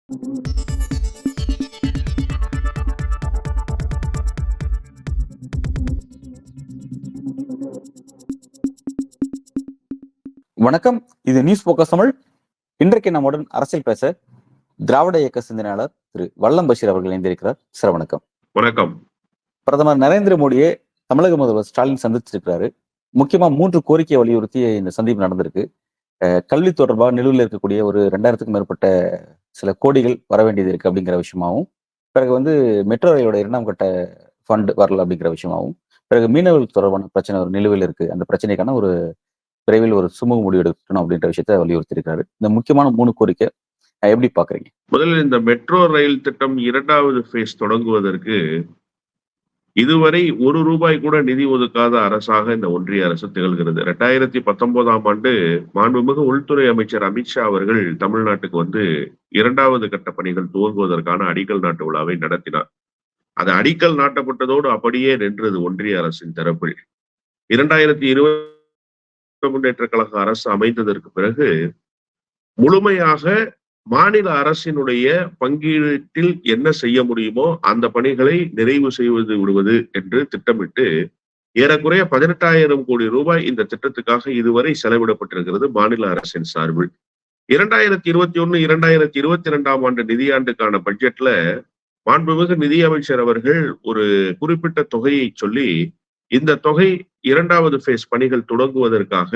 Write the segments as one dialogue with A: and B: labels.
A: வணக்கம். இது news focus Tamil. இன்றைக்கு நம்முடன் அரசியல் பேச திராவிட இயக்க சிந்தனையாளர் திரு வல்லம் பஷீர் அவர்கள் இணைந்திருக்கிறார். சார் வணக்கம்.
B: வணக்கம்.
A: பிரதமர் நரேந்திர மோடியை தமிழக முதல்வர் ஸ்டாலின் சந்திச்சிருக்கிறாரு. முக்கியமா 3 கோரிக்கையை வலியுறுத்தி இந்த சந்திப்பு நடந்திருக்கு. கல்வி தொடர்பாக நிலுவையில் இருக்கக்கூடிய ஒரு 2000க்கும் மேற்பட்ட சில கோடிகள் வர வேண்டியது இருக்கு அப்படிங்கிற விஷயமாவும், பிறகு மெட்ரோ ரயிலோட 2ஆம் கட்ட ஃபண்ட் வரல அப்படிங்கிற விஷயமாவும், பிறகு மீனவர்களுக்கு தொடர்பான பிரச்சனை ஒரு நிலுவையில் இருக்கு. அந்த பிரச்சனைக்கான ஒரு விரைவில் ஒரு சுமூக முடிவு எடுக்கணும் அப்படின்ற விஷயத்த வலியுறுத்தி இருக்காரு. இந்த முக்கியமான 3 கோரிக்கை எப்படி பாக்குறீங்க?
B: முதலில் இந்த மெட்ரோ ரயில் திட்டம் 2வது ஃபேஸ் தொடங்குவதற்கு இதுவரை ₹1 கூட நிதி ஒதுக்காத அரசாக இந்த ஒன்றிய அரசு திகழ்கிறது. 2019ஆம் ஆண்டு மாண்புமிகு உள்துறை அமைச்சர் அமித்ஷா அவர்கள் தமிழ்நாட்டுக்கு 2வது கட்ட பணிகள் துவங்குவதற்கான அடிக்கல் நாட்டு விழாவை நடத்தினார். அது அடிக்கல் நாட்டப்பட்டதோடு அப்படியே நின்றது ஒன்றிய அரசின் தரப்பில். 2020 முன்னேற்ற கழக அரசு அமைந்ததற்கு பிறகு முழுமையாக மாநில அரசினுடைய பங்கீட்டில் என்ன செய்ய முடியுமோ அந்த பணிகளை நிறைவு செய்வது விடுவது என்று திட்டமிட்டு ஏறக்குறைய 18,000 கோடி ரூபாய் இந்த திட்டத்துக்காக இதுவரை செலவிடப்பட்டிருக்கிறது மாநில அரசின் சார்பில். 2021, 2022ஆம் ஆண்டு நிதியாண்டுக்கான பட்ஜெட்ல மாண்புமிகு நிதியமைச்சர் அவர்கள் ஒரு குறிப்பிட்ட தொகையை சொல்லி, இந்த தொகை 2வது ஃபேஸ் பணிகள் தொடங்குவதற்காக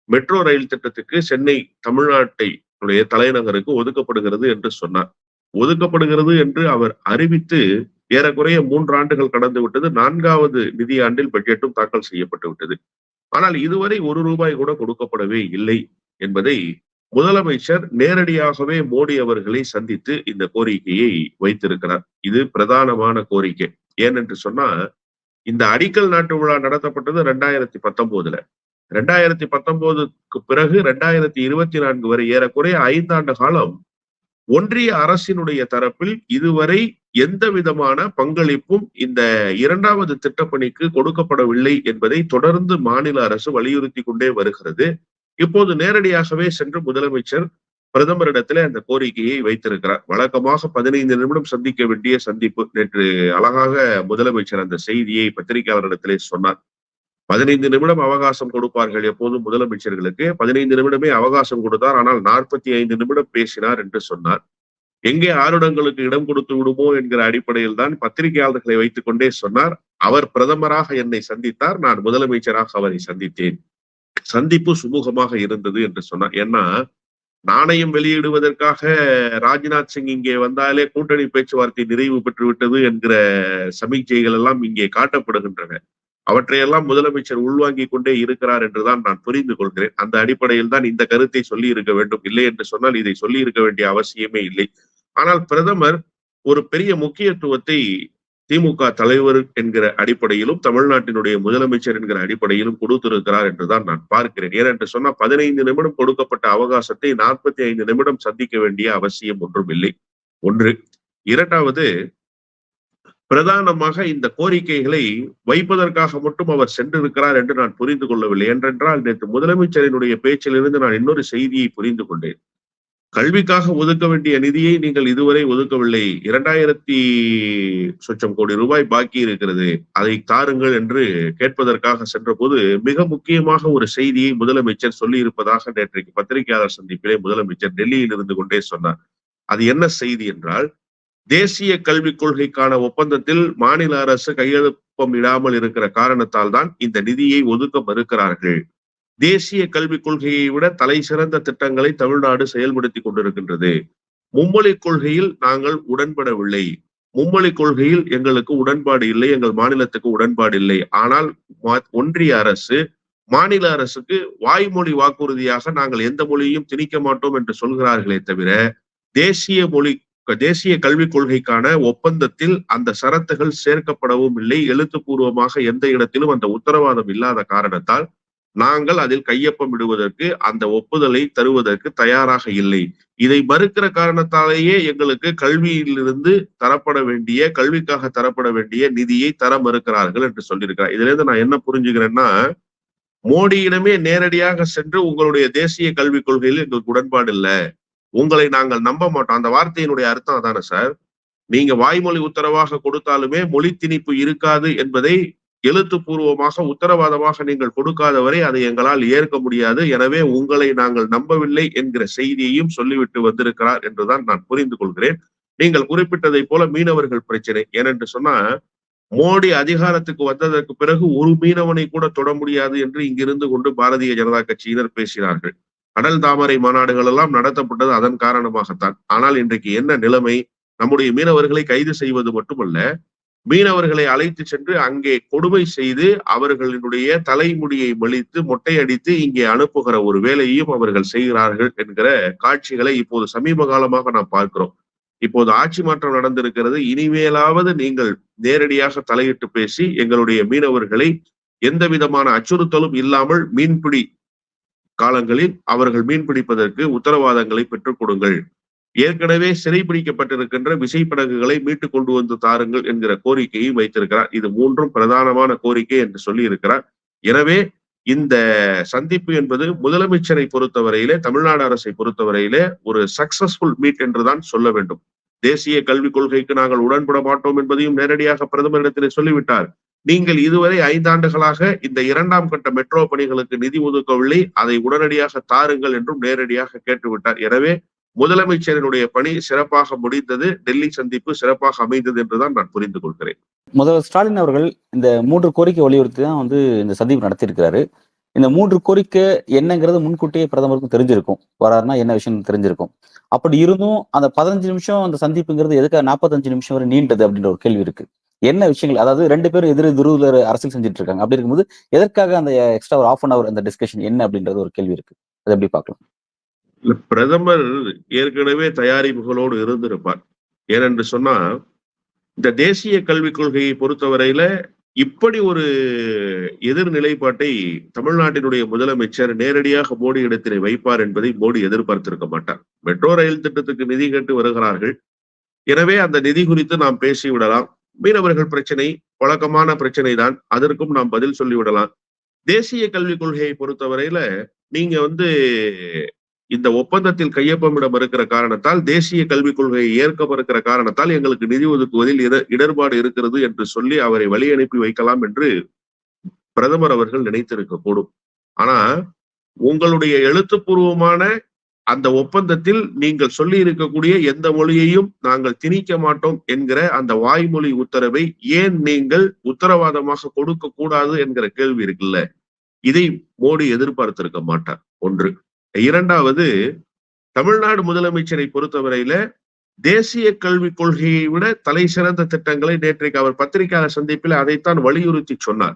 B: மெட்ரோ ரயில் திட்டத்துக்கு சென்னை தமிழ்நாட்டுடைய தலைநகருக்கு ஒதுக்கப்படுகிறது என்று சொன்னார். ஒதுக்கப்படுகிறது என்று அவர் அறிவித்து ஏறக்குறைய 3 ஆண்டுகள் கடந்து விட்டது. 4வது நிதியாண்டில் பட்ஜெட்டும் தாக்கல் செய்யப்பட்டு விட்டது. ஆனால் இதுவரை ₹1 கூட கொடுக்கப்படவே இல்லை என்பதை முதலமைச்சர் நேரடியாகவே மோடி அவர்களை சந்தித்து இந்த கோரிக்கையை வைத்திருக்கிறார். இது பிரதானமான கோரிக்கை. ஏனென்று சொன்னா, இந்த அடிக்கல் நாட்டு விழா நடத்தப்பட்டது 2019. 2019க்கு பிறகு 2024 வரை ஏறக்குறைய 5 ஆண்டு காலம் ஒன்றிய அரசினுடைய தரப்பில் இதுவரை எந்த விதமான பங்களிப்பும் இந்த 2வது திட்டப்பணிக்கு கொடுக்கப்படவில்லை என்பதை தொடர்ந்து மாநில அரசு வலியுறுத்தி கொண்டே வருகிறது. இப்போது நேரடியாகவே சென்று முதலமைச்சர் பிரதமரிடத்திலே அந்த கோரிக்கையை வைத்திருக்கிறார். வழக்கமாக 15 நிமிடம் சந்திக்க வேண்டிய சந்திப்பு. நேற்று அழகாக முதலமைச்சர் அந்த செய்தியை பத்திரிகையாளரிடத்திலே சொன்னார். 15 நிமிடம் அவகாசம் கொடுப்பார்கள் எப்போதும் முதலமைச்சர்களுக்கு. 15 நிமிடமே அவகாசம் கொடுத்தார். ஆனால் 45 நிமிடம் பேசினார் என்று சொன்னார். எங்கே ஆருடங்களுக்கு இடம் கொடுத்து விடுமோ என்கிற அடிப்படையில் தான் பத்திரிகையாளர்களை வைத்துக் கொண்டே சொன்னார். அவர் பிரதமராக என்னை சந்தித்தார், நான் முதலமைச்சராக அவரை சந்தித்தேன். சந்திப்பு சுமூகமாக இருந்தது என்று சொன்னார். ஏன்னா, நாணயம் வெளியிடுவதற்காக ராஜ்நாத் சிங் இங்கே வந்தாலே கூட்டணி பேச்சுவார்த்தை நிறைவு பெற்று விட்டது என்கிற சமிக்ஞைகள் எல்லாம் இங்கே காட்டப்படுகின்றன. அவற்றையெல்லாம் முதலமைச்சர் உள்வாங்கிக் கொண்டே இருக்கிறார் என்றுதான் நான் புரிந்து கொள்கிறேன். அந்த அடிப்படையில் தான் இந்த கருத்தை சொல்லி இருக்க வேண்டும். இல்லை என்று சொன்னால் இதை சொல்லி இருக்க வேண்டிய அவசியமே இல்லை. ஆனால் பிரதமர் ஒரு பெரிய முக்கியத்துவத்தை திமுக தலைவர் என்கிற அடிப்படையிலும் தமிழ்நாட்டினுடைய முதலமைச்சர் என்கிற அடிப்படையிலும் கொடுத்திருக்கிறார் என்றுதான் நான் பார்க்கிறேன். ஏனென்று சொன்னா 15 நிமிடம் கொடுக்கப்பட்ட அவகாசத்தை 45 நிமிடம் சந்திக்க வேண்டிய அவசியம் ஒன்றும் இல்லை. ஒன்று. இரண்டாவது, பிரதானமாக இந்த கோரிக்கைகளை வைப்பதற்காக மட்டும் அவர் சென்றிருக்கிறார் என்று நான் புரிந்து கொள்ளவில்லை. என்றென்றால் நேற்று முதலமைச்சரினுடைய பேச்சிலிருந்து நான் இன்னொரு செய்தியை புரிந்து கொண்டேன். கல்விக்காக ஒதுக்க வேண்டிய நிதியை நீங்கள் இதுவரை ஒதுக்கவில்லை. 2000 கோடி ரூபாய் பாக்கி இருக்கிறது, அதை தாருங்கள் என்று கேட்பதற்காக சென்ற போது மிக முக்கியமாக ஒரு செய்தியை முதலமைச்சர் சொல்லி இருப்பதாக நேற்றைக்கு பத்திரிகையாளர் சந்திப்பிலே முதலமைச்சர் டெல்லியில் இருந்து கொண்டே சொன்னார். அது என்ன செய்தி என்றால், தேசிய கல்விக் கொள்கைக்கான ஒப்பந்தத்தில் மாநில அரசு கையெழுப்பம் இடாமல் இருக்கிற காரணத்தால் தான் இந்த நிதியை ஒதுக்க மறுக்கிறார்கள். தேசிய கல்விக் கொள்கையை விட தலை சிறந்த திட்டங்களை தமிழ்நாடு செயல்படுத்தி கொண்டிருக்கின்றது. மும்மொழி கொள்கையில் நாங்கள் உடன்படவில்லை. மும்மொழி கொள்கையில் எங்களுக்கு உடன்பாடு இல்லை, எங்கள் மாநிலத்துக்கு உடன்பாடு இல்லை. ஆனால் ஒன்றிய அரசு மாநில அரசுக்கு வாய்மொழி வாக்குறுதியாக நாங்கள் எந்த மொழியையும் திணிக்க மாட்டோம் என்று சொல்கிறார்களே தவிர, தேசிய கல்விக் கொள்கைக்கான ஒப்பந்தத்தில் அந்த சரத்துகள் சேர்க்கப்படவும் இல்லை. எழுத்துப்பூர்வமாக எந்த இடத்திலும் அந்த உத்தரவாதம் இல்லாத காரணத்தால் நாங்கள் அதில் கையொப்பம் இடுவதற்கு, அந்த ஒப்புதலை தருவதற்கு தயாராக இல்லை. இதை மறுக்கிற காரணத்தாலேயே எங்களுக்கு கல்வியிலிருந்து கல்விக்காக தரப்பட வேண்டிய நிதியை தர மறுக்கிறார்கள் என்று சொல்லியிருக்கிறார். இதுல இருந்து நான் என்ன புரிஞ்சுக்கிறேன்னா, மோடியிடமே நேரடியாக சென்று உங்களுடைய தேசிய கல்விக் கொள்கையில் எங்களுக்கு உடன்பாடு இல்லை, உங்களை நாங்கள் நம்ப மாட்டோம். அந்த வார்த்தையினுடைய அர்த்தம் அதானே சார்? நீங்க வாய்மொழி உத்தரவாக கொடுத்தாலுமே மொழி திணிப்பு இருக்காது என்பதை எழுத்துப்பூர்வமாக உத்தரவாதமாக நீங்கள் கொடுக்காத வரை அதை எங்களால் ஏற்க முடியாது. எனவே உங்களை நாங்கள் நம்பவில்லை என்கிற செய்தியையும் சொல்லிவிட்டு வந்திருக்கிறார் என்றுதான் நான் புரிந்து கொள்கிறேன். நீங்கள் குறிப்பிட்டதை போல மீனவர்கள் பிரச்சனை. ஏனென்று சொன்னா மோடி அதிகாரத்துக்கு வந்ததற்கு பிறகு ஒரு மீனவனை கூட தொட முடியாது என்று இங்கிருந்து கொண்டு பாரதிய ஜனதா கட்சியினர் பேசினார்கள். கடல் தாமரை மாநாடுகள் எல்லாம் நடத்தப்பட்டது அதன் காரணமாகத்தான். ஆனால் இன்றைக்கு என்ன நிலைமை? நம்முடைய மீனவர்களை கைது செய்வது மட்டுமல்ல, மீனவர்களை அழைத்து சென்று அங்கே கொடுமை செய்து அவர்களினுடைய தலைமுடியை மலித்து மொட்டையடித்து இங்கே அனுப்புகிற ஒரு வேலையையும் அவர்கள் செய்கிறார்கள் என்கிற காட்சிகளை இப்போது சமீப காலமாக நாம் பார்க்கிறோம். இப்போது ஆட்சி மாற்றம் நடந்திருக்கிறது. இனிமேலாவது நீங்கள் நேரடியாக தலையிட்டு பேசி எங்களுடைய மீனவர்களை எந்த விதமான அச்சுறுத்தலும் இல்லாமல் மீன்பிடி காலங்களில் அவர்கள் மீன்பிடிப்பதற்கு உத்தரவாதங்களை பெற்றுக் கொடுங்கள். ஏற்கனவே சிறைபிடிக்கப்பட்டிருக்கின்ற விசைப்படகுகளை மீட்டுக் கொண்டு வந்து தாருங்கள் என்கிற கோரிக்கையை வைத்திருக்கிறார். இது மூன்றும் பிரதானமான கோரிக்கை என்று சொல்லி இருக்கிறார். எனவே இந்த சந்திப்பு என்பது முதலமைச்சரை பொறுத்தவரையிலே, தமிழ்நாடு அரசை பொறுத்தவரையிலே ஒரு சக்சஸ்ஃபுல் மீட் என்றுதான் சொல்ல வேண்டும். தேசிய கல்விக் கொள்கைக்கு நாங்கள் உடன்பட மாட்டோம் என்பதையும் நேரடியாக பிரதமரிடத்திலே சொல்லிவிட்டார். நீங்கள் இதுவரை 5 ஆண்டுகளாக இந்த 2ஆம் கட்ட மெட்ரோ பணிகளுக்கு நிதி ஒதுக்கவில்லை, அதை உடனடியாக தாருங்கள் என்றும் நேரடியாக கேட்டுவிட்டார். எனவே முதலமைச்சரினுடைய பணி சிறப்பாக முடிந்தது. டெல்லி சந்திப்பு சிறப்பாக அமைந்தது என்றுதான் நான் புரிந்து கொள்கிறேன்.
A: முதல்வர் ஸ்டாலின் அவர்கள் இந்த 3 கோரிக்கை வலியுறுத்தி தான் இந்த சந்திப்பு நடத்தியிருக்கிறாரு. இந்த 3 கோரிக்கை என்னங்கிறது முன்கூட்டியே பிரதமருக்கும் தெரிஞ்சிருக்கும். வராருன்னா என்ன விஷயம் தெரிஞ்சிருக்கும். அப்படி இருந்தும் அந்த 15 நிமிஷம் அந்த சந்திப்புங்கிறது எதுக்காக 45 நிமிஷம் வரை நீண்டது அப்படின்ற ஒரு கேள்வி இருக்கு. என்ன விஷயங்கள், அதாவது 2 பேரும் எதிர் துருவ அரசியல் செஞ்சுட்டு இருக்காங்க. அப்படி இருக்கும்போது எதற்காக அந்த எக்ஸ்ட்ரா ஒரு 1/2 hour அந்த டிஸ்கஷன் என்ன அப்படின்றது ஒரு கேள்வி இருக்கு. அதை எப்படி பார்க்கலாம்?
B: பிரதமர் ஏற்கனவே தயாரிப்புகளோடு இருந்திருப்பார். ஏனென்று சொன்னா இந்த தேசிய கல்விக் கொள்கையை பொறுத்தவரையில இப்படி ஒரு எதிர்நிலைப்பாட்டை தமிழ்நாட்டினுடைய முதலமைச்சர் நேரடியாக மோடி இடத்திலே வைப்பார் என்பதை மோடி எதிர்பார்த்திருக்க மாட்டார். மெட்ரோ ரயில் திட்டத்துக்கு நிதி கேட்டு வருகிறார்கள். எனவே அந்த நிதி குறித்து நாம் பேசிவிடலாம். மீனவர்கள் பிரச்சனை வழக்கமான பிரச்சனை தான், அதற்கும் நாம் பதில் சொல்லிவிடலாம். தேசிய கல்விக் கொள்கையை பொறுத்தவரையில நீங்க இந்த ஒப்பந்தத்தில் கையொப்பமிட மறுக்கிற காரணத்தால், தேசிய கல்விக் கொள்கையை ஏற்க மறுக்கிற காரணத்தால் எங்களுக்கு நிதி ஒதுக்குவதில் இடர்பாடு இருக்கிறது என்று சொல்லி அவரை வழி அனுப்பி வைக்கலாம் என்று பிரதமர் அவர்கள் நினைத்திருக்க கூடும். ஆனா உங்களுடைய எழுத்துப்பூர்வமான அந்த ஒப்பந்தத்தில் நீங்கள் சொல்லி இருக்கக்கூடிய எந்த மொழியையும் நாங்கள் திணிக்க மாட்டோம் என்கிற அந்த வாய்மொழி உத்தரவை ஏன் நீங்கள் உத்தரவாதமாக கொடுக்க கூடாது என்கிற கேள்வி இருக்குல்ல, இதை மோடி எதிர்பார்த்திருக்க மாட்டார். ஒன்று. இரண்டாவது, தமிழ்நாடு முதலமைச்சரை பொறுத்தவரையில தேசிய கல்விக் கொள்கையை விட தலை சிறந்த திட்டங்களை நேற்றைக்கு அவர் பத்திரிகையாளர் சந்திப்பில் அதைத்தான் வலியுறுத்தி சொன்னார்.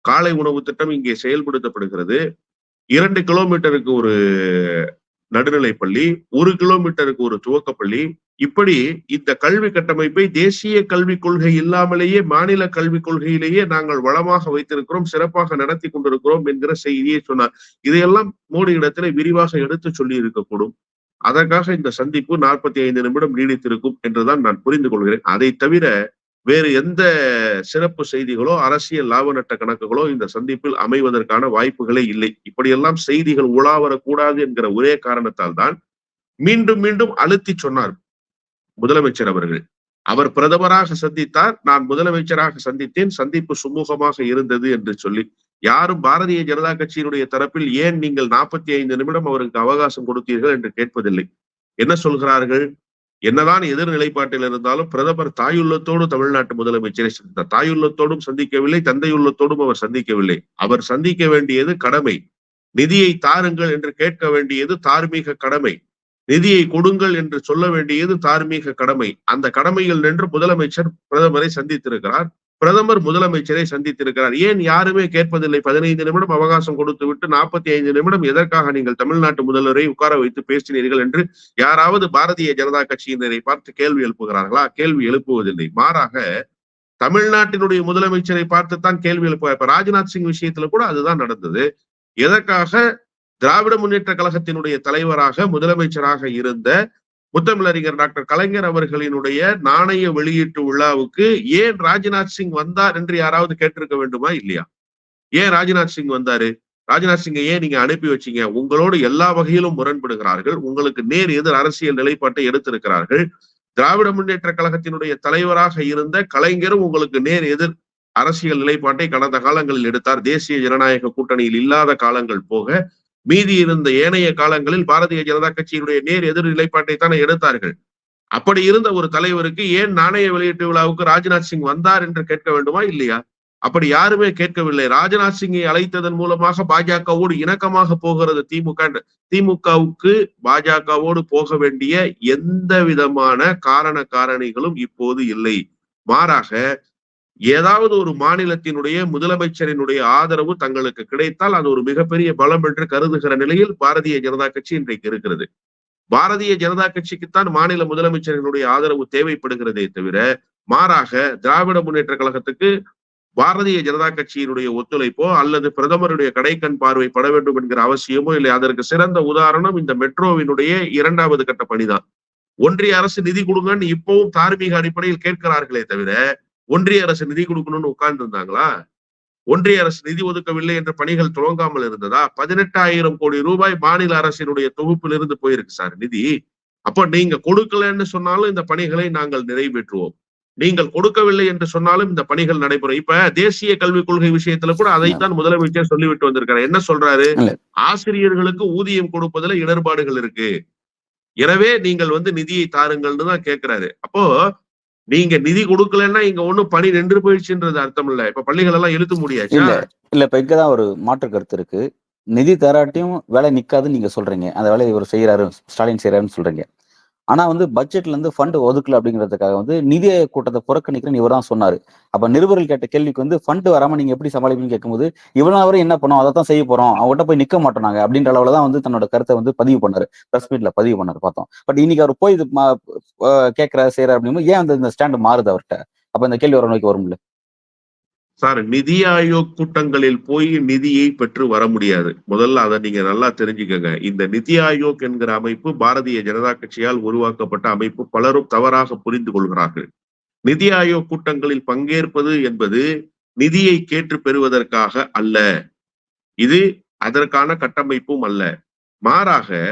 B: காலை உணவு திட்டம் இங்கே செயல்படுத்தப்படுகிறது. 2 கிலோமீட்டருக்கு ஒரு நடுநிலைப்பள்ளி, 1 கிலோமீட்டருக்கு ஒரு துவக்கப்பள்ளி. இப்படி இந்த கல்வி கட்டமைப்பை தேசிய கல்விக் கொள்கை இல்லாமலேயே மாநில கல்விக் கொள்கையிலேயே நாங்கள் வளமாக வைத்திருக்கிறோம், சிறப்பாக நடத்தி கொண்டிருக்கிறோம் என்கிற செய்தியை சொன்னார். இதையெல்லாம் மோடி இடத்துல விரிவாக எடுத்து சொல்லி இருக்கக்கூடும். அதற்காக இந்த சந்திப்பு 45 நிமிடம் நீடித்திருக்கும் என்றுதான் நான் புரிந்து கொள்கிறேன். அதை தவிர வேறு எந்த சிறப்பு செய்திகளோ அரசியல் லாப நட்ட கணக்குகளோ இந்த சந்திப்பில் அமைவதற்கான வாய்ப்புகளே இல்லை. இப்படியெல்லாம் செய்திகள் உலா வரக்கூடாது என்கிற ஒரே காரணத்தால் தான் மீண்டும் மீண்டும் அழுத்தி சொன்னார் முதலமைச்சர் அவர்கள். அவர் பிரதமராக சந்தித்தார், நான் முதலமைச்சராக சந்தித்தேன், சந்திப்பு சுமூகமாக இருந்தது என்று சொல்லி. யாரும் பாரதிய ஜனதா கட்சியினுடைய தரப்பில் ஏன் நீங்கள் 45 நிமிடம் அவருக்கு அவகாசம் கொடுத்தீர்கள் என்று கேட்பதில்லை. என்ன சொல்கிறார்கள்? என்னதான் எதிர்நிலைப்பாட்டில் இருந்தாலும் பிரதமர் தாயுள்ளத்தோடு தமிழ்நாட்டு முதலமைச்சரை சந்தித்தார். தாயுள்ளத்தோடும் சந்திக்கவில்லை, தந்தையுள்ளத்தோடும் அவர் சந்திக்கவில்லை. அவர் சந்திக்க வேண்டியது கடமை. நிதியை தாருங்கள் என்று கேட்க வேண்டியது தார்மீக கடமை. நிதியை கொடுங்கள் என்று சொல்ல வேண்டியது தார்மீக கடமை. அந்த கடமையில் நின்று முதலமைச்சர் பிரதமரை சந்தித்திருக்கிறார், பிரதமர் முதலமைச்சரை சந்தித்திருக்கிறார். ஏன் யாருமே கேட்பதில்லை? 15 நிமிடம் அவகாசம் கொடுத்து விட்டு 45 நிமிடம் எதற்காக நீங்கள் தமிழ்நாட்டு முதல்வரை உட்கார வைத்து பேசினீர்கள் என்று யாராவது பாரதிய ஜனதா கட்சியினரை பார்த்து கேள்வி எழுப்புகிறார்களா? கேள்வி எழுப்புவதில்லை. மாறாக தமிழ்நாட்டினுடைய முதலமைச்சரை பார்த்துத்தான் கேள்வி எழுப்புவார். இப்ப ராஜ்நாத் சிங் விஷயத்துல கூட அதுதான் நடந்தது. எதற்காக திராவிட முன்னேற்ற கழகத்தினுடைய தலைவராக முதலமைச்சராக இருந்த முத்தமிழறிஞர் டாக்டர் கலைஞர் அவர்களினுடைய நாணய வெளியீட்டு விழாவுக்கு ஏன் ராஜ்நாத் சிங் வந்தார் என்று யாராவது கேட்டிருக்க வேண்டுமா? இல்லையா? ஏன் ராஜ்நாத் சிங் வந்தாரு? ராஜ்நாத் சிங்கை ஏன் நீங்க அனுப்பி வச்சீங்க? உங்களோடு எல்லா வகையிலும் முரண்படுகிறார்கள். உங்களுக்கு நேர் எதிர் அரசியல் நிலைப்பாட்டை எடுத்திருக்கிறார்கள். திராவிட முன்னேற்ற கழகத்தினுடைய தலைவராக இருந்த கலைஞரும் உங்களுக்கு நேர் எதிர் அரசியல் நிலைப்பாட்டை கடந்த காலங்களில் எடுத்தார். தேசிய ஜனநாயக கூட்டணியில் இல்லாத காலங்கள் போக மீதி இருந்த ஏனைய காலங்களில் பாரதிய ஜனதா கட்சியினுடைய நேர் எதிர் நிலைப்பாட்டை தானே எடுத்தார்கள். அப்படி இருந்த ஒரு தலைவருக்கு ஏன் நாணய வெளியீட்டு விழாவுக்கு ராஜ்நாத் சிங் வந்தார் என்று கேட்க வேண்டுமா இல்லையா? அப்படி யாருமே கேட்கவில்லை. ராஜ்நாத் சிங்கை அழைத்ததன் மூலமாக பாஜகவோடு இணக்கமாக போகிறது திமுக. திமுகவுக்கு பாஜகவோடு போக வேண்டிய எந்த விதமான காரணிகளும் இப்போது இல்லை. மாறாக ஏதாவது ஒரு மாநிலத்தினுடைய முதலமைச்சரினுடைய ஆதரவு தங்களுக்கு கிடைத்தால் அது ஒரு மிகப்பெரிய பலம் என்று கருதுகிற நிலையில் பாரதிய ஜனதா கட்சி இன்றைக்கு இருக்கிறது. பாரதிய ஜனதா கட்சிக்குத்தான் மாநில முதலமைச்சரினுடைய ஆதரவு தேவைப்படுகிறதே தவிர, மாறாக திராவிட முன்னேற்ற கழகத்துக்கு பாரதிய ஜனதா கட்சியினுடைய ஒத்துழைப்போ அல்லது பிரதமருடைய கடைக்கண் பார்வை பட வேண்டும் என்கிற அவசியமோ இல்லை. அதற்கு சிறந்த உதாரணம் இந்த மெட்ரோவினுடைய 2வது கட்ட பணிதான். ஒன்றிய அரசு நிதி கொடுங்கன்னு இப்பவும் தார்மீக அடிப்படையில் கேட்கிறார்களே தவிர, ஒன்றிய அரசு நிதி கொடுக்கணும்னு உட்கார்ந்து இருந்தாங்களா? ஒன்றிய அரசு நிதி ஒதுக்கவில்லை என்ற பணிகள் துவங்காமல் இருந்ததா? 18,000 கோடி ரூபாய் மாநில அரசினுடைய தொகுப்பிலிருந்து போயிருக்கு சார் நிதி. அப்போ நீங்க கொடுக்கலன்னு சொன்னாலும் இந்த பணிகளை நாங்கள் நிறைவேற்றுவோம், நீங்கள் கொடுக்கவில்லை என்று சொன்னாலும் இந்த பணிகள் நடைபெறும். இப்ப தேசிய கல்விக் கொள்கை விஷயத்துல கூட அதைத்தான் முதலமைச்சர் சொல்லிவிட்டு வந்திருக்காரு. என்ன சொல்றாரு? ஆசிரியர்களுக்கு ஊதியம் கொடுப்பதுல இடர்பாடுகள் இருக்கு, எனவே நீங்கள் நிதியை தாருங்கள்னு தான் கேட்கிறாரு. அப்போ நீங்க நிதி கொடுக்கலன்னா இங்க ஒண்ணும் பணி நின்று போயிடுச்சுன்றது அர்த்தம் இல்ல. இப்ப பள்ளிகள் எல்லாம் இழுத்து முடியாச்சு.
A: இல்ல இப்ப இங்கதான் ஒரு மாற்று கருத்து இருக்கு. நிதி தராட்டியும் வேலை நிக்காதுன்னு நீங்க சொல்றீங்க. அந்த வேலையை இவர் செய்யறாரு, ஸ்டாலின் செய்யறாருன்னு சொல்றீங்க. ஆனா பட்ஜெட்ல இருந்து ஃபண்ட் ஒதுக்கல அப்படிங்கிறதுக்காக நிதி ஆயோக் கூட்டத்தை புறக்கணிக்கிறேன்னு இவர் தான் சொன்னாரு. அப்ப நிருபர்கள் கேட்ட கேள்விக்கு ஃபண்ட் வராம நீங்க எப்படி சமாளிப்பீங்கன்னு கேட்கும்போது, இவ்வளவு வரை என்ன பண்ணோம், அதை தான் செய்ய போறோம், அவங்ககிட்ட போய் நிக்க மாட்டோம் நாங்க அப்படின்ற அளவுல தான் தன்னோட கருத்தை பதிவு பண்ணாரு, பிரஸ் மீட்ல பதிவு பண்ணாரு பார்த்தோம். பட் இன்னைக்கு அவர் போய் கேட்கிறாரு செய்யறாரு அப்படிங்கும்போது ஏன் இந்த ஸ்டாண்ட் மாறுது அவர்கிட்ட? அப்ப இந்த கேள்வி வர நோக்கி வரும்ல
B: சார். நிதி ஆயோக் கூட்டங்களில் போய் நிதியை பெற்று வர முடியாது. முதல்ல அதை நீங்க நல்லா தெரிஞ்சுக்கங்க. இந்த நிதி ஆயோக் என்கிற அமைப்பு பாரதிய ஜனதா கட்சியால் உருவாக்கப்பட்ட அமைப்பு. பலரும் தவறாக புரிந்து கொள்கிறார்கள். நிதி ஆயோக் கூட்டங்களில் பங்கேற்பது என்பது நிதியை கேட்டு பெறுவதற்காக அல்ல, இது அதற்கான கட்டமைப்பும் அல்ல. மாறாக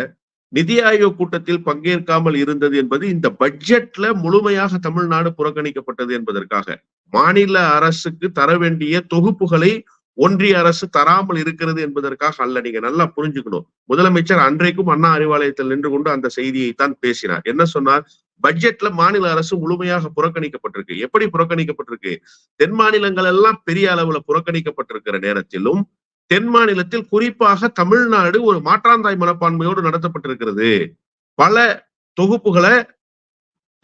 B: நிதி ஆயோக் கூட்டத்தில் பங்கேற்காமல் இருந்தது என்பது இந்த பட்ஜெட்ல முழுமையாக தமிழ்நாடு புறக்கணிக்கப்பட்டது என்பதற்காக. மாநில அரசுக்கு தர வேண்டிய தொகுப்புகளை ஒன்றிய அரசு தராமல் இருக்கிறது என்பதற்காக அல்ல. நீங்க நல்லா புரிஞ்சுக்கணும். முதலமைச்சர் அன்றைக்கும் அண்ணா அறிவாலயத்தில் நின்று கொண்டு அந்த செய்தியை தான் பேசினார். என்ன சொன்னார்? பட்ஜெட்ல மாநில அரசு முழுமையாக புறக்கணிக்கப்பட்டிருக்கு. எப்படி புறக்கணிக்கப்பட்டிருக்கு? தென் மாநிலங்கள் எல்லாம் பெரிய அளவுல புறக்கணிக்கப்பட்டிருக்கிற நேரத்திலும் தென் மாநிலத்தில் குறிப்பாக தமிழ்நாடு ஒரு மாற்றாந்தாய் மனப்பான்மையோடு நடத்தப்பட்டிருக்கிறது. பல தொகுப்புகளை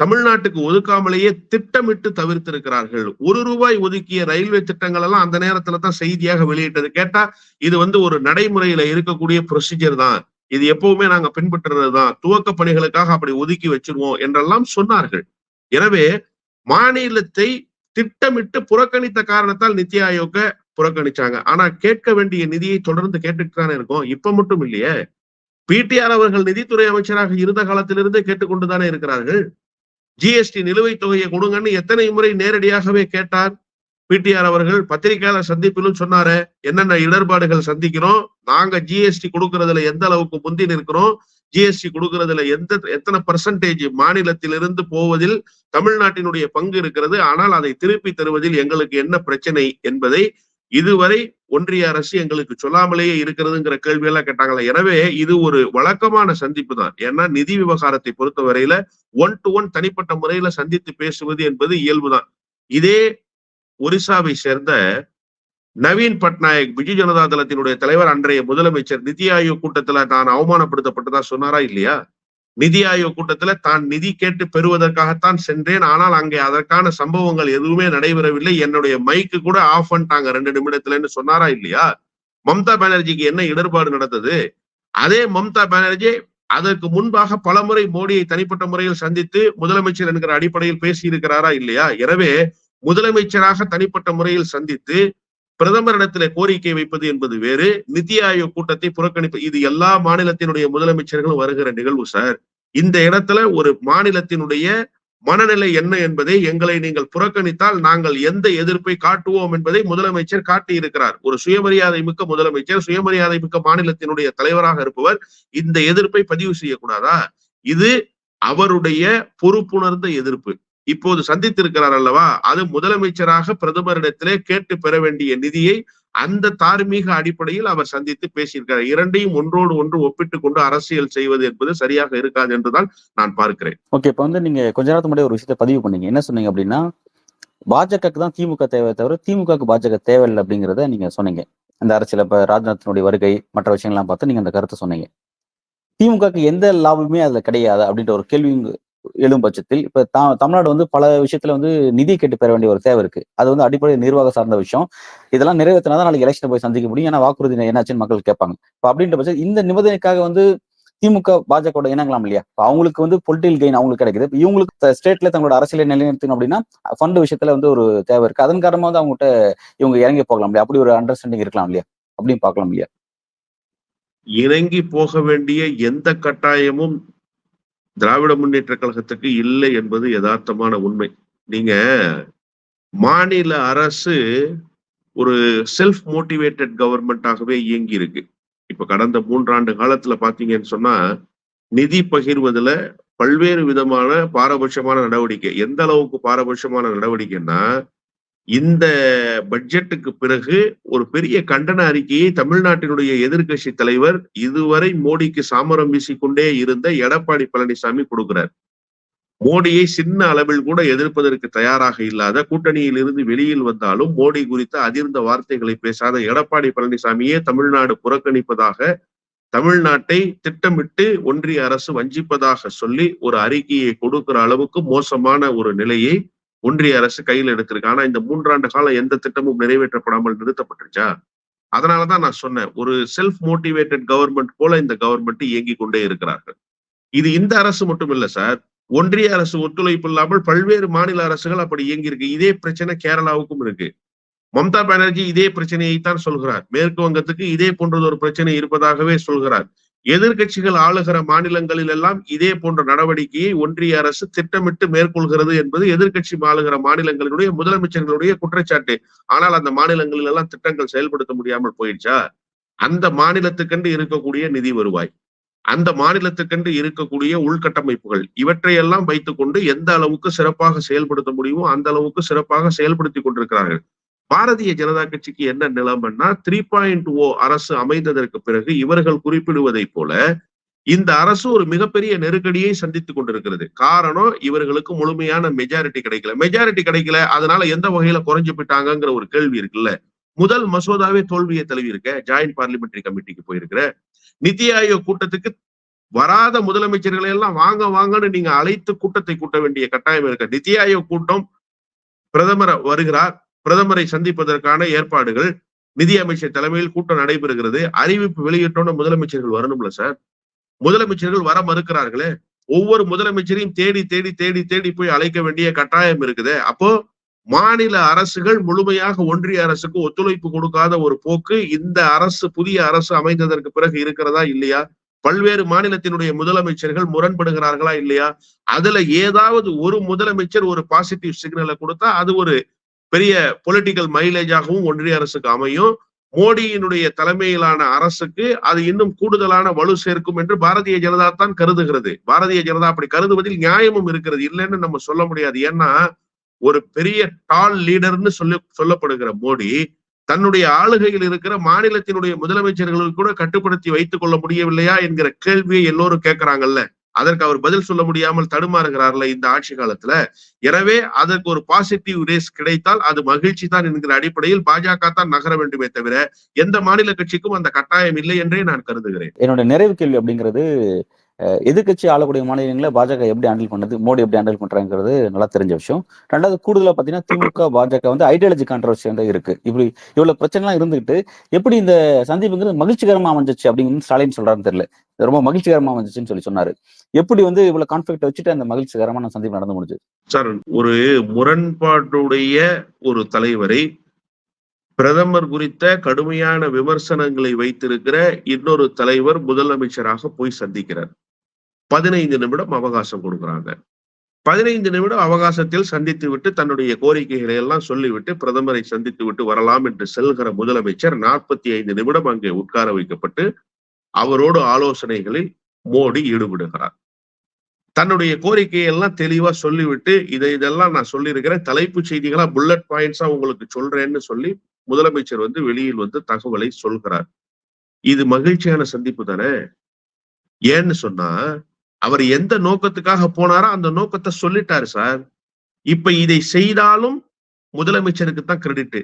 B: தமிழ்நாட்டுக்கு ஒதுக்காமலேயே திட்டமிட்டு தவிர்த்திருக்கிறார்கள். ₹1 ஒதுக்கிய ரயில்வே திட்டங்கள் எல்லாம் அந்த நேரத்துல தான் செய்தியாக வெளியிட்டது. கேட்டா இது ஒரு நடைமுறையில இருக்கக்கூடிய ப்ரொசீஜர் தான், இது எப்பவுமே நாங்க பின்பற்றுறதுதான், துவக்க பணிகளுக்காக அப்படி ஒதுக்கி வச்சிருவோம் என்றெல்லாம் சொன்னார்கள். எனவே மாநிலத்தை திட்டமிட்டு புறக்கணித்த காரணத்தால் நித்தி ஆயோக்க புறக்கணிச்சாங்க. ஆனா கேட்க வேண்டிய நிதியை தொடர்ந்து கேட்டுட்டு தானே இருக்கோம். இப்ப மட்டும் இல்லையே, பிடிஆர் அவர்கள் நிதித்துறை அமைச்சராக இருந்த காலத்திலிருந்தே கேட்டுக்கொண்டுதானே இருக்கிறார்கள். ஜிஎஸ்டி நிலுவைத் தொகையை கொடுங்கன்னு எத்தனை முறை நேரடியாகவே கேட்டார் பிடிஆர் அவர்கள். பத்திரிகையாளர் சந்திப்பிலும் சொன்னாரு, என்னென்ன இடர்பாடுகள் சந்திக்கிறோம், நாங்க ஜிஎஸ்டி கொடுக்கறதுல எந்த அளவுக்கு முந்தி நிற்கிறோம், ஜிஎஸ்டி கொடுக்கறதுல எத்தனை பெர்சன்டேஜ் மாநிலத்திலிருந்து போவதில் தமிழ்நாட்டினுடைய பங்கு இருக்கிறது, ஆனால் அதை திருப்பி தருவதில் எங்களுக்கு என்ன பிரச்சனை என்பதை இதுவரை ஒன்றிய அரசு எங்களுக்கு சொல்லாமலேயே இருக்கிறதுங்கிற கேள்வியெல்லாம் கேட்டாங்களா. எனவே இது ஒரு வழக்கமான சந்திப்பு தான். ஏன்னா நிதி விவகாரத்தை பொறுத்த வரையில 1 to 1 தனிப்பட்ட முறையில சந்தித்து பேசுவது என்பது இயல்புதான். இதே ஒரிசாவை சேர்ந்த நவீன் பட்நாயக், பிஜு ஜனதா தளத்தினுடைய தலைவர், அன்றைய முதலமைச்சர், நிதி ஆயோக் கூட்டத்துல தான் அவமானப்படுத்தப்பட்டதா சொன்னாரா இல்லையா? நிதி ஆயோக் கூட்டத்துல தான் நிதி கேட்டு பெறுவதற்காகத்தான் சென்றேன், ஆனால் அங்கே அதற்கான சம்பவங்கள் எதுவுமே நடைபெறவில்லை, என்னுடைய மைக்கு கூட ஆஃப் பண்ணிட்டாங்க 2 நிமிடத்துலன்னு சொன்னாரா இல்லையா? மம்தா பானர்ஜிக்கு என்ன இடர்பாடு நடந்தது? அதே மம்தா பானர்ஜி அதற்கு முன்பாக பலமுறை மோடியை தனிப்பட்ட முறையில் சந்தித்து முதலமைச்சர் என்கிற அடிப்படையில் பேசி இருக்கிறாரா இல்லையா? எனவே முதலமைச்சராக தனிப்பட்ட முறையில் சந்தித்து பிரதமரிடத்திலே கோரிக்கை வைப்பது என்பது வேறு, நிதி ஆயோக் கூட்டத்தை புறக்கணிப்பு, இது எல்லா மாநிலத்தினுடைய முதலமைச்சர்களும் வருகிற நிகழ்வு சார். இந்த இடத்துல ஒரு மாநிலத்தினுடைய மனநிலை என்ன என்பதை எங்களை நீங்கள் புறக்கணித்தால் நாங்கள் எந்த எதிர்ப்பை காட்டுவோம் என்பதை முதலமைச்சர் காட்டியிருக்கிறார். ஒரு சுயமரியாதை மிக்க முதலமைச்சர், சுயமரியாதை மிக்க மாநிலத்தினுடைய தலைவராக இருப்பவர் இந்த எதிர்ப்பை பதிவு செய்யக்கூடாதா? இது அவருடைய பொறுப்புணர்ந்த எதிர்ப்பு. இப்போது சந்தித்திருக்கிறார் அல்லவா, அது முதலமைச்சராக பிரதமரிடத்திலே கேட்டு பெற வேண்டிய நிதியை அந்த தார்மீக அடிப்படையில் அவர் சந்தித்து பேசியிருக்கிறார். இரண்டையும் ஒன்றோடு ஒன்று ஒப்பிட்டுக் கொண்டு அரசியல் செய்வது என்பது சரியாக இருக்காது என்றுதான் நான் பார்க்கிறேன்.
A: ஓகே, இப்ப வந்து நீங்க கொஞ்ச நேரத்துக்கு முன்னாடி ஒரு விஷயத்த பதிவு பண்ணீங்க. என்ன சொன்னீங்க அப்படின்னா, பாஜகவுக்கு தான் திமுக தேவை தவிர திமுகவுக்கு பாஜக தேவையில்லை அப்படிங்கிறத நீங்க சொன்னீங்க. அந்த அரசியல் இப்ப ராஜ்நாத்தினுடைய வருகை மற்ற விஷயங்கள்லாம் பார்த்து நீங்க அந்த கருத்தை சொன்னீங்க. திமுகவுக்கு எந்த லாபமே அதுல கிடையாது அப்படின்ற ஒரு கேள்வி எழும் பட்சத்தில் இப்ப தமிழ்நாடு வந்து பல விஷயத்துல வந்து நிதி கேட்டு பெற வேண்டிய ஒரு தேவை இருக்கு. அது வந்து அடிப்படை நிர்வாக சார்ந்த விஷயம். இதெல்லாம் நிறைவேற்றினாதான் நாளைக்கு எலெக்ஷன் போய் சந்திக்க முடியும். ஏன்னா வாக்குறுதி என்னாச்சுன்னு மக்கள் கேட்பாங்க. இப்ப அப்படின்ற பட்சம் இந்த நிபந்தனைக்காக வந்து திமுக பாஜக இணங்கலாம் இல்லையா? அவங்களுக்கு வந்து பொலிட்டிக்கல் கெயின் அவங்களுக்கு கிடைக்குது. இவங்களுக்கு ஸ்டேட்ல தங்களோட அரசியலை நிலைநிறுத்தணும் அப்படின்னா ஃபண்ட் விஷயத்துல வந்து ஒரு தேவை இருக்கு. அதன் காரணமா வந்து அவங்ககிட்ட இவங்க இறங்கி போகலாம் இல்லையா? அப்படி ஒரு அண்டர்ஸ்டாண்டிங் இருக்கலாம் இல்லையா? அப்படின்னு பார்க்கலாம் இல்லையா?
B: இறங்கி போக வேண்டிய எந்த கட்டாயமும் திராவிட முன்னேற்ற கழகத்துக்கு இல்லை என்பது யதார்த்தமான உண்மை. நீங்க மாநில அரசு ஒரு செல்ஃப் மோட்டிவேட்டட் கவர்மெண்டாகவே இயங்கி இருக்கு. இப்ப கடந்த 3 ஆண்டு காலத்துல பாத்தீங்கன்னு சொன்னா நிதி பகிர்வதுல பல்வேறு விதமான பாரபட்சமான நடவடிக்கை. எந்த அளவுக்கு பாரபட்சமான நடவடிக்கைன்னா, இந்த பட்ஜெட்டுக்கு பிறகு ஒரு பெரிய கண்டன அறிக்கையை தமிழ்நாட்டினுடைய எதிர்க்கட்சி தலைவர் இதுவரை மோடிக்கு சாமரம் வீசிக்கொண்டே இருந்த எடப்பாடி பழனிசாமி கொடுக்கிறார். மோடியை சின்ன அளவில் கூட எதிர்ப்பதற்கு தயாராக இல்லாத, கூட்டணியில் இருந்து வெளியில் வந்தாலும் மோடி குறித்த அதிர்ந்த வார்த்தைகளை பேசாத எடப்பாடி பழனிசாமியே தமிழ்நாடு புறக்கணிப்பதாக, தமிழ்நாட்டை திட்டமிட்டு ஒன்றிய அரசு வஞ்சிப்பதாக சொல்லி ஒரு அறிக்கையை கொடுக்கிற அளவுக்கு மோசமான ஒரு நிலையை ஒன்றிய அரசு கையில் எடுத்திருக்கு. ஆனா இந்த 3 ஆண்டு காலம் எந்த திட்டமும் நிறைவேற்றப்படாமல் நிறுத்தப்பட்டுருச்சா? அதனாலதான் நான் சொன்னேன், ஒரு செல்ஃப் மோட்டிவேட்டட் கவர்மெண்ட் போல இந்த கவர்மெண்ட் இயங்கி கொண்டே இருக்கிறார்கள். இது இந்த அரசு மட்டும் இல்ல சார், ஒன்றிய அரசு ஒத்துழைப்பு இல்லாமல் பல்வேறு மாநில அரசுகள் அப்படி இயங்கி இருக்கு. இதே பிரச்சனை கேரளாவுக்கும் இருக்கு. மம்தா பானர்ஜி இதே பிரச்சனையைத்தான் சொல்கிறார். மேற்கு வங்கத்துக்கு இதே போன்றது ஒரு பிரச்சனை இருப்பதாகவே சொல்கிறார். எதிர்கட்சிகள் ஆளுகிற மாநிலங்களில் எல்லாம் இதே போன்ற நடவடிக்கையை ஒன்றிய அரசு திட்டமிட்டு மேற்கொள்கிறது என்பது எதிர்கட்சி ஆளுகிற மாநிலங்களினுடைய முதலமைச்சர்களுடைய குற்றச்சாட்டு. ஆனால் அந்த மாநிலங்களில் எல்லாம் திட்டங்கள் செயல்படுத்த முடியாமல் போயிடுச்சா? அந்த மாநிலத்துக்கென்று இருக்கக்கூடிய நிதி வருவாய், அந்த மாநிலத்துக்கென்று இருக்கக்கூடிய உள்கட்டமைப்புகள், இவற்றையெல்லாம் வைத்துக் கொண்டு எந்த அளவுக்கு சிறப்பாக செயல்படுத்த முடியுமோ அந்த அளவுக்கு சிறப்பாக செயல்படுத்தி கொண்டிருக்கிறார்கள். பாரதிய ஜனதா கட்சிக்கு என்ன நிலைமைன்னா, 3.0 அரசு அமைந்ததற்கு பிறகு இவர்கள் குறிப்பிடுவதை போல இந்த அரசு ஒரு மிகப்பெரிய நெருக்கடியை சந்தித்துக் கொண்டிருக்கிறது. காரணம், இவர்களுக்கு முழுமையான மெஜாரிட்டி கிடைக்கல. அதனால எந்த வகையில குறைஞ்சு போயிட்டாங்கிற ஒரு கேள்வி இருக்குல்ல. முதல் மசோதாவே தோல்வியை தழுவி இருக்க, ஜாயிண்ட் பார்லிமெண்டரி கமிட்டிக்கு போயிருக்கிற, நிதி ஆயோக் கூட்டத்துக்கு வராத முதலமைச்சர்களை எல்லாம் வாங்கன்னு நீங்க அழைத்து கூட்டத்தை கூட்ட வேண்டிய கட்டாயம் இருக்க. நிதி ஆயோக் கூட்டம், பிரதமர் வருகிறார், பிரதமரை சந்திப்பதற்கான ஏற்பாடுகள், நிதி அமைச்சர் தலைமையில் கூட்டம் நடைபெறுகிறது. அறிவிப்பு வெளியிட்டோன்னு முதலமைச்சர்கள் வரணும்ல சார். முதலமைச்சர்கள் வர மறுக்கிறார்களே. ஒவ்வொரு முதலமைச்சரையும் தேடி போய் அழைக்க வேண்டிய கட்டாயம் இருக்குது. அப்போ மாநில அரசுகள் முழுமையாக ஒன்றிய அரசுக்கு ஒத்துழைப்பு கொடுக்காத ஒரு போக்கு இந்த அரசு, புதிய அரசு அமைந்ததற்கு பிறகு இருக்கிறதா இல்லையா? பல்வேறு மாநிலத்தினுடைய முதலமைச்சர்கள் முரண்படுகிறார்களா இல்லையா? அதுல ஏதாவது ஒரு முதலமைச்சர் ஒரு பாசிட்டிவ் சிக்னலை கொடுத்தா அது ஒரு பெரிய பொலிட்டிக்கல் மைலேஜாகவும் ஒன்றிய அரசுக்கு அமையும். மோடியினுடைய தலைமையிலான அரசுக்கு அது இன்னும் கூடுதலான வலு சேர்க்கும் என்று பாரதிய ஜனதா தான் கருதுகிறது. பாரதிய ஜனதா அப்படி கருதுவதில் நியாயமும் இருக்கிறது, இல்லைன்னு நம்ம சொல்ல முடியாது. ஏன்னா ஒரு பெரிய டால் லீடர்னு சொல்லப்படுகிற மோடி தன்னுடைய ஆளுகையில் இருக்கிற மாநிலத்தினுடைய முதலமைச்சர்களுக்கு கூட கட்டுப்படுத்தி வைத்துக் கொள்ள முடியவில்லையா என்கிற கேள்வியை எல்லோரும் கேட்கிறாங்கல்ல. அதற்கு அவர் பதில் சொல்ல முடியாமல் தடுமாறுகிறார்ல இந்த ஆட்சி காலத்துல. எனவே அதற்கு ஒரு பாசிட்டிவ் ரேஸ் கிடைத்தால் அது மகிழ்ச்சி தான் என்கிற அடிப்படையில் பாஜக தான் நகர வேண்டுமே தவிர எந்த மாநில கட்சிக்கும் அந்த கட்டாயம் இல்லை என்றே நான் கருதுகிறேன்.
A: என்னோட நிறைவு கேள்வி அப்படிங்கிறது, எதிர்கட்சி ஆளக்கூடிய மாநிலங்களை பாஜக எப்படி ஹேண்டில் பண்ணுது, மோடி எப்படி ஹேண்டில் பண்றாங்கிறது நல்லா தெரிஞ்ச விஷயம். ரெண்டாவது, கூடுதலா பாத்தீங்கன்னா திமுக பாஜக வந்து ஐடியாலஜி கான்ட்ரவர்சி இருக்கு. இப்படி இவ்வளவு பிரச்சனை எல்லாம் இருந்துகிட்டு எப்படி இந்த சந்திப்புங்கிறது மகிழ்ச்சிகரமா அமைஞ்சிச்சு அப்படின்னு ஸ்டாலின் சொல்றாருன்னு தெரியல. ரொம்ப மகிழ்ச்சிகரமா அமைஞ்சிச்சுன்னு சொன்னாரு. எப்படி வந்து இவ்வளவு கான்ஃபிளிக்ட் வச்சுட்டு அந்த மகிழ்ச்சிகரமான சந்திப்பு நடந்து முடிஞ்சது?
B: சார், ஒரு முரண்பாட்டுடைய ஒரு தலைவரை, பிரதமர் குறித்த கடுமையான விமர்சனங்களை வைத்திருக்கிற இன்னொரு தலைவர் முதலமைச்சராக போய் சந்திக்கிறார். 15 நிமிடம் அவகாசம் கொடுக்குறாங்க. 15 நிமிடம் அவகாசத்தில் சந்தித்து விட்டு தன்னுடைய கோரிக்கைகளை எல்லாம் சொல்லிவிட்டு பிரதமரை சந்தித்து விட்டு வரலாம் என்று செல்கிற முதலமைச்சர் 45 நிமிடம் அங்கே உட்கார வைக்கப்பட்டு அவரோடு ஆலோசனைகளில் மோடி ஈடுபடுகிறார். தன்னுடைய கோரிக்கையை எல்லாம் தெளிவா சொல்லிவிட்டு இதெல்லாம் நான் சொல்லியிருக்கிறேன், தலைப்புச் செய்திகளா புல்லட் பாயிண்ட்ஸா உங்களுக்கு சொல்றேன்னு சொல்லி முதலமைச்சர் வெளியில் தகவலை சொல்கிறார். இது மகிழ்ச்சியான சந்திப்பு தானே? ஏன்னு சொன்னா அவர் எந்த நோக்கத்துக்காக போனாரோ அந்த நோக்கத்தை சொல்லிட்டாரு சார். இப்ப இதை செய்தாலும் முதலமைச்சருக்கு தான் கிரெடிட்.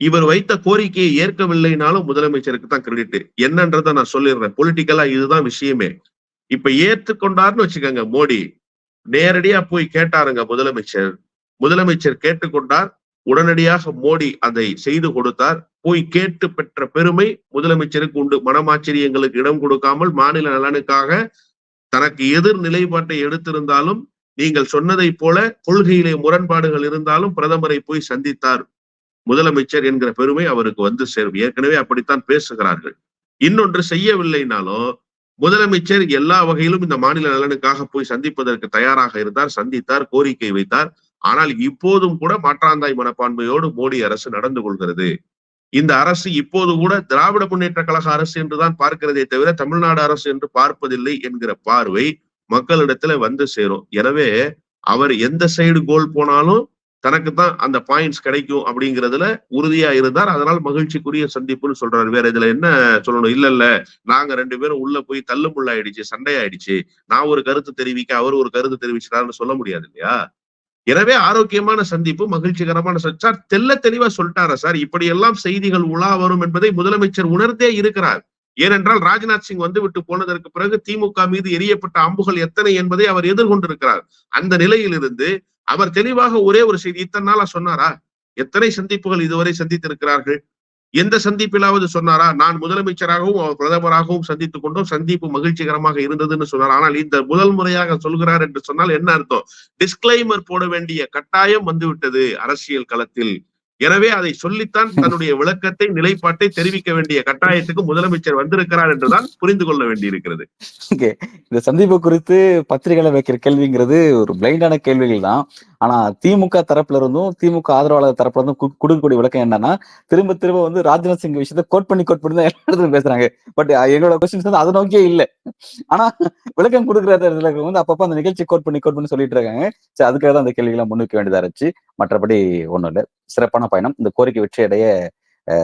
B: இவர் வைத்த கோரிக்கையை ஏற்கவில்லைனாலும் முதலமைச்சருக்கு தான் கிரெடிட். என்னன்றதை நான் சொல்லிடுறேன். பொலிட்டிக்கலா இதுதான் விஷயமே. இப்ப ஏற்றுக்கொண்டார்னு வச்சுக்கோங்க மோடி, நேரடியா போய் கேட்டாருங்க முதலமைச்சர் கேட்டுக்கொண்டார். உடனடியாக மோடி அதை செய்து கொடுத்தார். போய் கேட்டு பெற்ற பெருமை முதலமைச்சருக்கு உண்டு. மனமாச்சரியங்களுக்கு இடம் கொடுக்காமல் மாநில நலனுக்காக தனக்கு எதிர் நிலைப்பாட்டை எடுத்திருந்தாலும், நீங்கள் சொன்னதை போல கொள்கையிலே முரண்பாடுகள் இருந்தாலும் பிரதமரை போய் சந்தித்தார் முதலமைச்சர் என்கிற பெருமை அவருக்கு சேரும். ஏற்கனவே அப்படித்தான் பேசுகிறார்கள். இன்னொன்று, செய்யவில்லைனாலும் முதலமைச்சர் எல்லா வகையிலும் இந்த மாநில நலனுக்காக போய் சந்திப்பதற்கு தயாராக இருந்தார், சந்தித்தார், கோரிக்கை வைத்தார். ஆனால் இப்போதும் கூட மாற்றாந்தாய் மனப்பான்மையோடு மோடி அரசு நடந்து கொள்கிறது. இந்த அரசு இப்போது கூட திராவிட முன்னேற்ற கழக அரசு என்றுதான் பார்க்கிறதே தவிர தமிழ்நாடு அரசு என்று பார்ப்பதில்லை என்கிற பார்வை மக்களிடத்துல சேரும். எனவே அவர் எந்த சைடு கோல் போனாலும் தனக்கு தான் அந்த பாயிண்ட்ஸ் கிடைக்கும் அப்படிங்கிறதுல உறுதியா இருந்தார். அதனால் மகிழ்ச்சிக்குரிய சந்திப்புன்னு சொல்றாரு. வேற இதுல என்ன சொல்லணும்? இல்ல நாங்க 2 பேரும் உள்ள போய் தள்ளுமுள்ளாயிடுச்சு, சண்டையாயிடுச்சு, நான் ஒரு கருத்து தெரிவிக்க அவர் ஒரு கருத்து தெரிவிச்சாருன்னு சொல்ல முடியாது இல்லையா? எனவே ஆரோக்கியமான சந்திப்பு, மகிழ்ச்சிகரமான சார் தெல்ல தெளிவா சொல்லிட்டாரா சார்? இப்படி எல்லாம் செய்திகள் உலா வரும் என்பதை முதலமைச்சர் உணர்ந்தே இருக்கிறார். ஏனென்றால் ராஜ்நாத் சிங் விட்டு போனதற்கு பிறகு திமுக மீது எரியப்பட்ட அம்புகள் எத்தனை என்பதை அவர் எதிர்கொண்டிருக்கிறார். அந்த நிலையில் இருந்து அவர் தெளிவாக ஒரே ஒரு செய்தி இத்தனை நாளா சொன்னாரா? எத்தனை சந்திப்புகள் இதுவரை சந்தித்திருக்கிறார்கள்? எந்த சந்திப்பிலாவது சொன்னாரா நான் முதலமைச்சராகவும் அவர் பிரதமராகவும் சந்தித்துக் கொண்டோம், சந்திப்பு மகிழ்ச்சிகரமாக இருந்ததுன்னு சொன்னார்? ஆனால் இந்த முதல் முறையாக சொல்கிறார் என்று சொன்னால் என்ன அர்த்தம்? டிஸ்கிளைமர் போட வேண்டிய கட்டாயம் வந்துவிட்டது அரசியல் களத்தில். எனவே அதை சொல்லித்தான் தன்னுடைய விளக்கத்தை, நிலைப்பாட்டை தெரிவிக்க வேண்டிய கட்டாயத்துக்கு முதலமைச்சர் வந்திருக்கிறார் என்றுதான் புரிந்து கொள்ள வேண்டியிருக்கிறது.
A: இந்த சந்திப்பு குறித்து பத்திரிகையில வைக்கிற கேள்விங்கிறது ஒரு பிளைண்டான கேள்விகள் தான். ஆனா திமுக தரப்புல இருந்தும் திமுக ஆதரவாளர் தரப்புல இருந்தும் கொடுக்கக்கூடிய விளக்கம் என்னன்னா, திரும்ப ராஜ்நாத் சிங் விஷயத்தை கோட் பண்ணி தான் எல்லா இடத்துலையும் பேசுறாங்க. பட் எங்களோட கொஸ்டின்ஸ் அதை நோக்கியே இல்லை. ஆனா விளக்கம் கொடுக்குற அப்பப்ப அந்த நிகழ்ச்சி கோட் பண்ணி சொல்லிட்டு இருக்காங்க. சரி, அதுக்காக தான் அந்த கேள்விகள்லாம் முன்வைக்க வேண்டியதா இருந்துச்சு. மற்றபடி ஒண்ணும் இல்லை. சிறப்பான பயணம். இந்த கோரிக்கை வெற்றி அடைய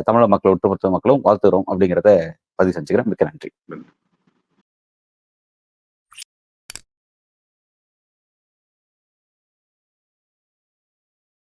A: தமிழக மக்கள், ஒட்டுமொத்த மக்களும் வாழ்த்துறோம் அப்படிங்கிறத பதிவு செஞ்சுக்கிறேன். மிக்க நன்றி.